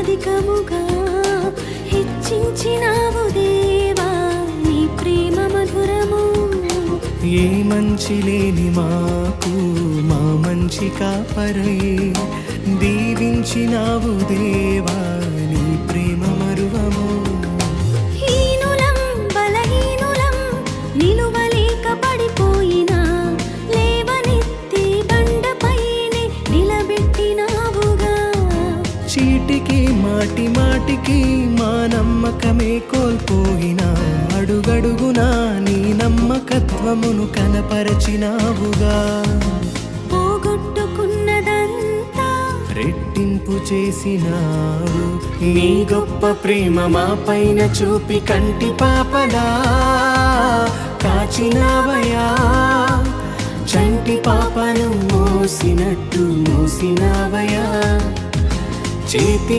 అధికముగా హెచ్చించినావు దేవా నీ ప్రేమ మధురము. ఏ మంచి లేని మాకు మా మంచి కాపరై దీవించినావు దేవా నీ ప్రేమ మరువము. హీనులం బలహీనులం నిలువలేక పడిపోయినా లేవనెత్తి బండపైనే నిలబెట్టినావుగా. చీటికి మాటి మాటికి మా నమ్మకమే కోల్పోయినా అడుగడుగునా నీ నమ్మకత్వమును కనపరచినావుగా. పోగొట్టుకున్నదంతా రెట్టింపు చేసినావు నీ గొప్ప ప్రేమ మా పైన చూపి కంటి పాపలా కాచినావయా. చంటి పాపను మోసినట్టు మోసినావయా. చేతి